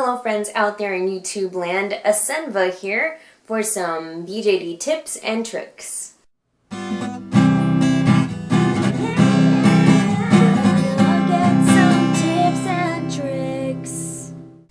Hello friends out there in YouTube land, Asenva here for some BJD tips and tricks.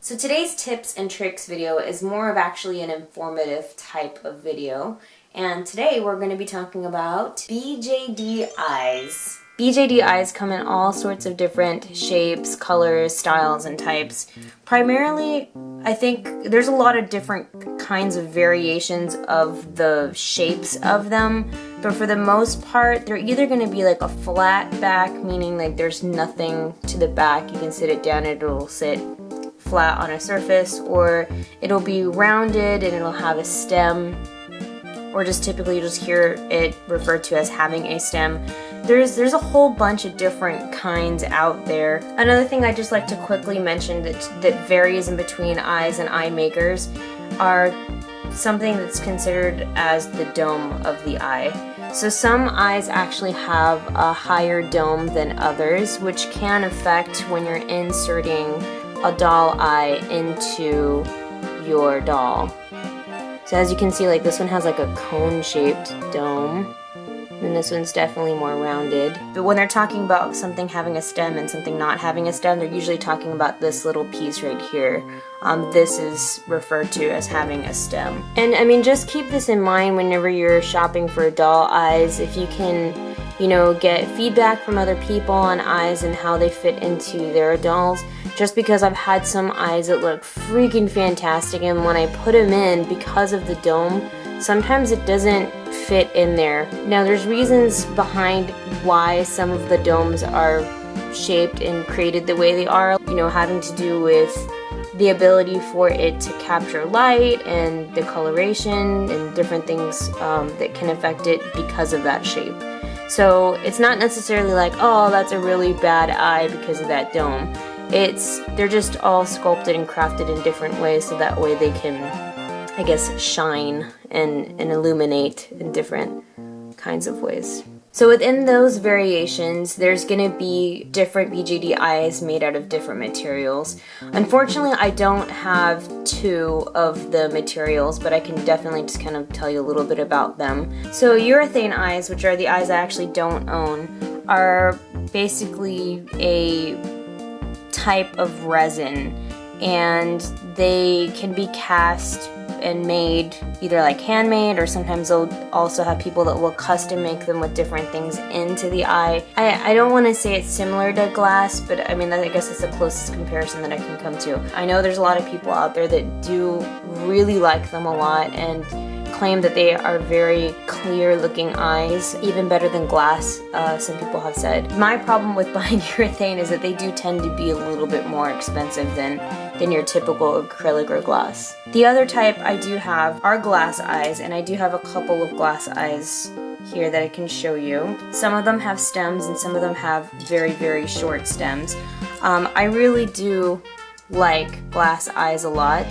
So today's tips and tricks video is more of actually an informative type of video, and today we're going to be talking about BJD eyes. BJD eyes come in all sorts of different shapes, colors, styles, and types. Primarily, I think there's a lot of different kinds of variations of the shapes of them, but for the most part, they're either going to be like a flat back, meaning like there's nothing to the back, you can sit it down and it'll sit flat on a surface, or it'll be rounded and it'll have a stem, or just typically you just hear it referred to as having a stem. There's a whole bunch of different kinds out there. Another thing I just like to quickly mention that varies in between eyes and eye makers are something that's considered as the dome of the eye. So some eyes actually have a higher dome than others, which can affect when you're inserting a doll eye into your doll. So as you can see, like this one has like a cone-shaped dome, and this one's definitely more rounded. But when they're talking about something having a stem and something not having a stem, they're usually talking about this little piece right here. This is referred to as having a stem. And I mean, just keep this in mind whenever you're shopping for doll eyes. If you can, you know, get feedback from other people on eyes and how they fit into their dolls. Just because I've had some eyes that look freaking fantastic, and when I put them in, because of the dome, sometimes it doesn't fit in there. Now there's reasons behind why some of the domes are shaped and created the way they are, you know, having to do with the ability for it to capture light and the coloration and different things that can affect it because of that shape. So it's not necessarily like, oh, that's a really bad eye because of that dome. They're just all sculpted and crafted in different ways so that way they can, I guess, shine and illuminate in different kinds of ways. So within those variations, there's going to be different BJD eyes made out of different materials. Unfortunately, I don't have two of the materials, but I can definitely just kind of tell you a little bit about them. So urethane eyes, which are the eyes I actually don't own, are basically a type of resin, and they can be cast and made either like handmade, or sometimes they'll also have people that will custom make them with different things into the eye. I don't want to say it's similar to glass, but I mean, I guess it's the closest comparison that I can come to. I know there's a lot of people out there that do really like them a lot and claim that they are very clear looking eyes, even better than glass, some people have said. My problem with buying urethane is that they do tend to be a little bit more expensive than your typical acrylic or glass. The other type I do have are glass eyes, and I do have a couple of glass eyes here that I can show you. Some of them have stems and some of them have very, very short stems. I really do like glass eyes a lot.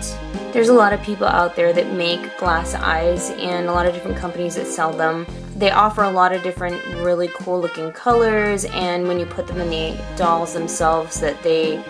There's a lot of people out there that make glass eyes and a lot of different companies that sell them. They offer a lot of different really cool looking colors, and when you put them in the dolls themselves, that they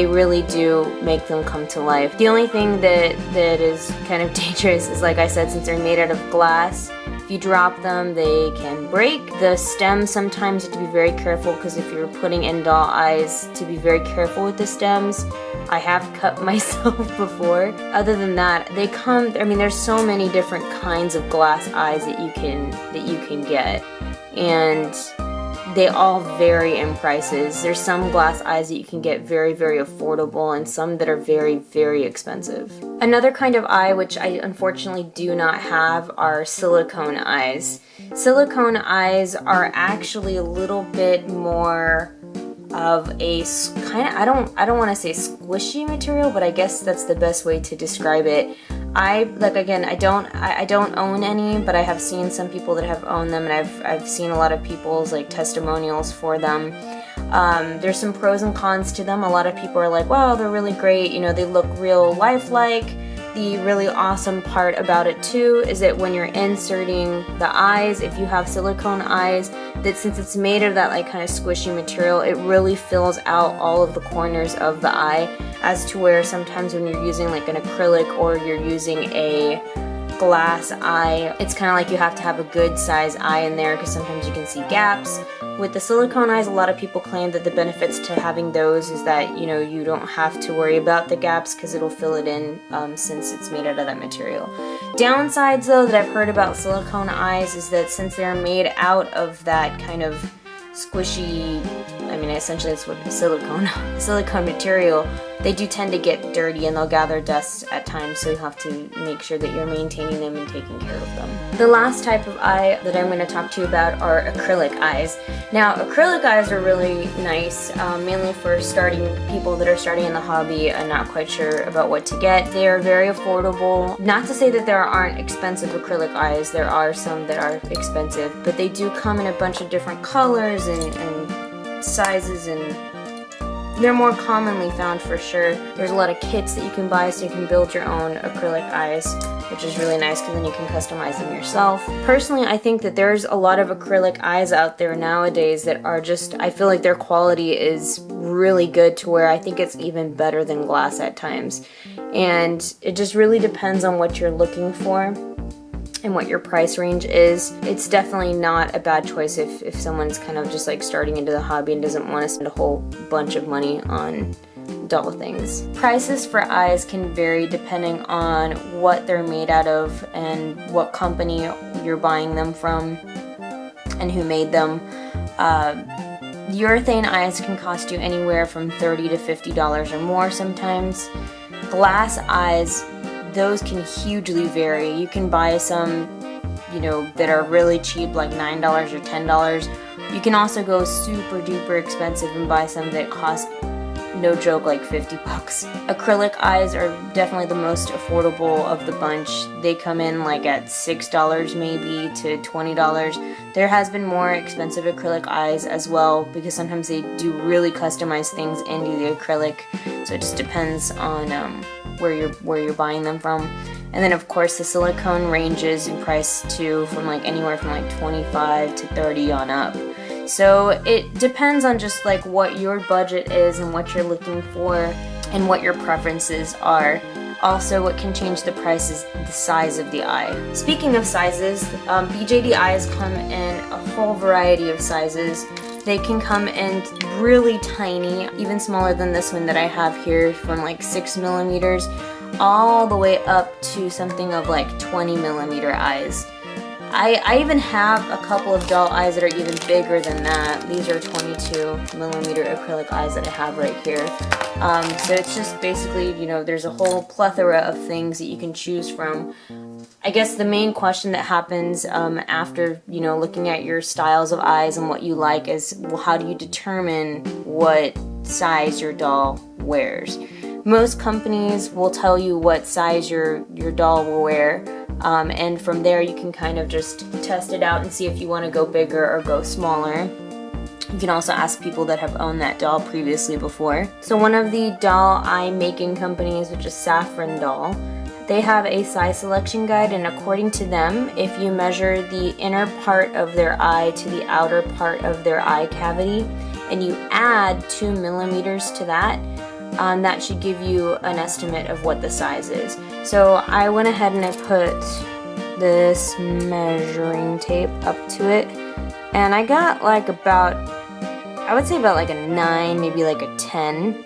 really do make them come to life. The only thing that is kind of dangerous is, like I said, since they're made out of glass, if you drop them, they can break. The stems, sometimes you have to be very careful, because if you're putting in doll eyes, to be very careful with the stems. I have cut myself before. Other than that, they come, I mean, there's so many different kinds of glass eyes that you can get, and they all vary in prices. There's some glass eyes that you can get very, very affordable, and some that are very, very expensive. Another kind of eye which I unfortunately do not have are silicone eyes. Silicone eyes are actually a little bit more of a kind of, I don't want to say squishy material, but I guess that's the best way to describe it. I don't own any, but I have seen some people that have owned them, and I've seen a lot of people's like testimonials for them. There's some pros and cons to them. A lot of people are like, wow, they're really great, you know, they look real lifelike. the really awesome part about it too is that when you're inserting the eyes, if you have silicone eyes, that since it's made of that like kind of squishy material, it really fills out all of the corners of the eye, as to where sometimes when you're using like an acrylic or you're using a glass eye, it's kind of like you have to have a good size eye in there because sometimes you can see gaps. With the silicone eyes, a lot of people claim that the benefits to having those is that, you know, you don't have to worry about the gaps because it'll fill it in since it's made out of that material. Downsides though that I've heard about silicone eyes is that since they're made out of that kind of squishy, I mean essentially that's what silicone material, they do tend to get dirty and they'll gather dust at times, so you have to make sure that you're maintaining them and taking care of them. The last type of eye that I'm going to talk to you about are acrylic eyes. Now acrylic eyes are really nice, mainly for people that are starting in the hobby and not quite sure about what to get. They are very affordable. Not to say that there aren't expensive acrylic eyes, there are some that are expensive, but they do come in a bunch of different colors and sizes, and they're more commonly found for sure. There's a lot of kits that you can buy so you can build your own acrylic eyes, which is really nice because then you can customize them yourself. Personally, I think that there's a lot of acrylic eyes out there nowadays that are just, I feel like their quality is really good to where I think it's even better than glass at times. And it just really depends on what you're looking for and what your price range is. It's definitely not a bad choice if someone's kind of just like starting into the hobby and doesn't want to spend a whole bunch of money on dull things. Prices for eyes can vary depending on what they're made out of and what company you're buying them from and who made them. Urethane eyes can cost you anywhere from $30 to $50 or more sometimes. Glass eyes, those can hugely vary. You can buy some, you know, that are really cheap, like $9 or $10. You can also go super duper expensive and buy some that cost, no joke, like 50 bucks. Acrylic eyes are definitely the most affordable of the bunch. They come in like at $6 maybe to $20. There has been more expensive acrylic eyes as well because sometimes they do really customize things into the acrylic, so it just depends on where you're buying them from. And then of course the silicone ranges in price too, from like anywhere from like 25 to 30 on up. So it depends on just like what your budget is and what you're looking for and what your preferences are. Also, what can change the price is the size of the eye. Speaking of sizes, BJD eyes come in a whole variety of sizes. They can come in really tiny, even smaller than this one that I have here, from like 6 millimeters all the way up to something of like 20 millimeter eyes. I even have a couple of doll eyes that are even bigger than that. These are 22 millimeter acrylic eyes that I have right here. So it's just basically, you know, there's a whole plethora of things that you can choose from. I guess the main question that happens after, you know, looking at your styles of eyes and what you like is, well, how do you determine what size your doll wears? Most companies will tell you what size your doll will wear, and from there you can kind of just test it out and see if you want to go bigger or go smaller. You can also ask people that have owned that doll previously before. So one of the doll eye making companies, which is Saffron Doll, they have a size selection guide, and according to them, if you measure the inner part of their eye to the outer part of their eye cavity and you add 2 millimeters to that, that should give you an estimate of what the size is. So I went ahead and I put this measuring tape up to it, and I got like about, I would say about like a 9, maybe like a 10.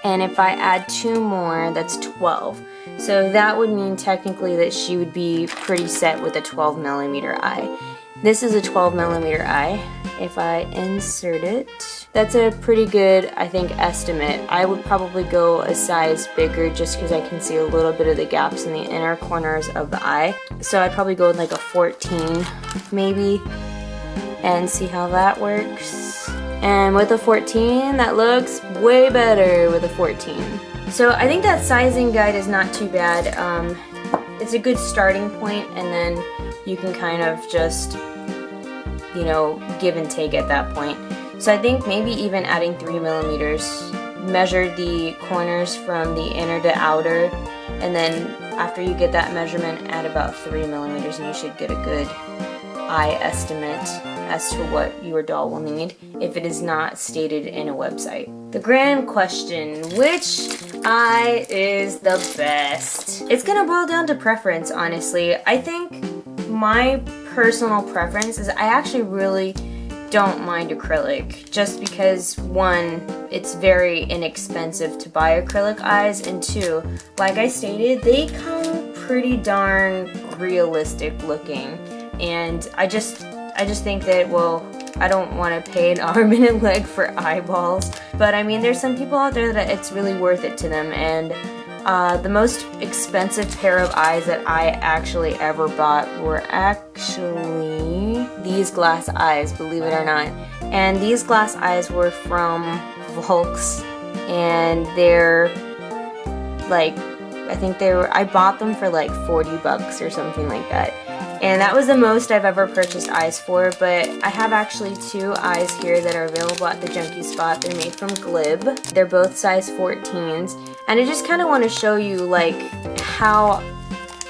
And if I add 2 more, that's 12. So that would mean technically that she would be pretty set with a 12 millimeter eye. This is a 12 millimeter eye. If I insert it, that's a pretty good, I think, estimate. I would probably go a size bigger just because I can see a little bit of the gaps in the inner corners of the eye. So I'd probably go with like a 14 maybe and see how that works. And with a 14, that looks way better with a 14. So I think that sizing guide is not too bad. It's a good starting point, and then you can kind of just, you know, give and take at that point. So I think maybe even adding 3 millimeters measure the corners from the inner to outer, and then after you get that measurement, add about 3 millimeters, and you should get a good eye estimate as to what your doll will need if it is not stated in a website. The grand question, which eye is the best? It's gonna boil down to preference, honestly. I think my personal preference is I actually really don't mind acrylic, just because one, it's very inexpensive to buy acrylic eyes, and two, like I stated, they come pretty darn realistic looking, and I just think that, well, I don't want to pay an arm and a leg for eyeballs, but I mean, there's some people out there that it's really worth it to them, and the most expensive pair of eyes that I actually ever bought were actually these glass eyes, believe it or not. And these glass eyes were from Volks, and they're like, I think they were, I bought them for like 40 bucks or something like that. And that was the most I've ever purchased eyes for, but I have actually 2 eyes here that are available at the Junky Spot. They're made from Glib. They're both size 14s. And I just kind of want to show you like how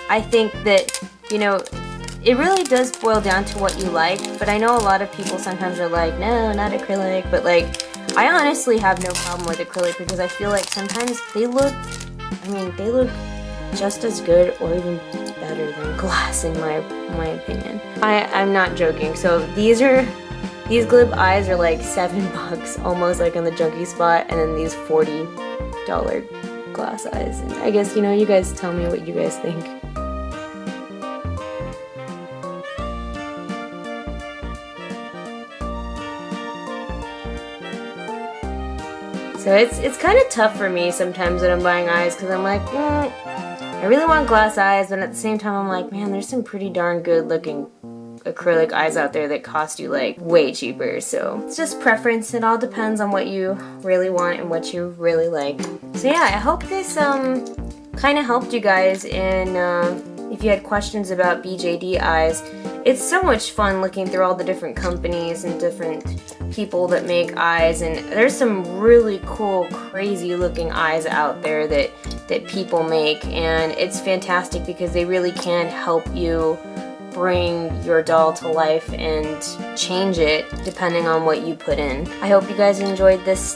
I think that, you know, it really does boil down to what you like, but I know a lot of people sometimes are like, no, not acrylic, but like, I honestly have no problem with acrylic because I feel like sometimes they look, I mean, they look just as good or even better than glass in my opinion. I'm not joking. So these Glib eyes are like 7 bucks, almost like on the Junky Spot, and then these $40 glass eyes. And I guess, you know, you guys tell me what you guys think. So it's kind of tough for me sometimes when I'm buying eyes, because I'm like, I really want glass eyes, but at the same time I'm like, man, there's some pretty darn good looking acrylic eyes out there that cost you like way cheaper. So it's just preference. It all depends on what you really want and what you really like. So yeah, I hope this kind of helped you guys in if you had questions about BJD eyes. It's so much fun looking through all the different companies and different people that make eyes, and there's some really cool, crazy looking eyes out there that people make, and it's fantastic because they really can help you bring your doll to life and change it depending on what you put in. I hope you guys enjoyed these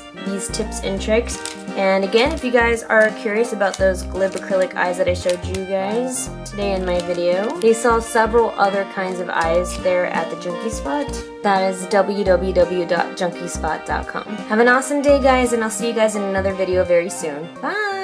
tips and tricks. And again, if you guys are curious about those Glib acrylic eyes that I showed you guys today in my video, they sell several other kinds of eyes there at the Junky Spot. That is www.junkyspot.com. Have an awesome day, guys, and I'll see you guys in another video very soon. Bye!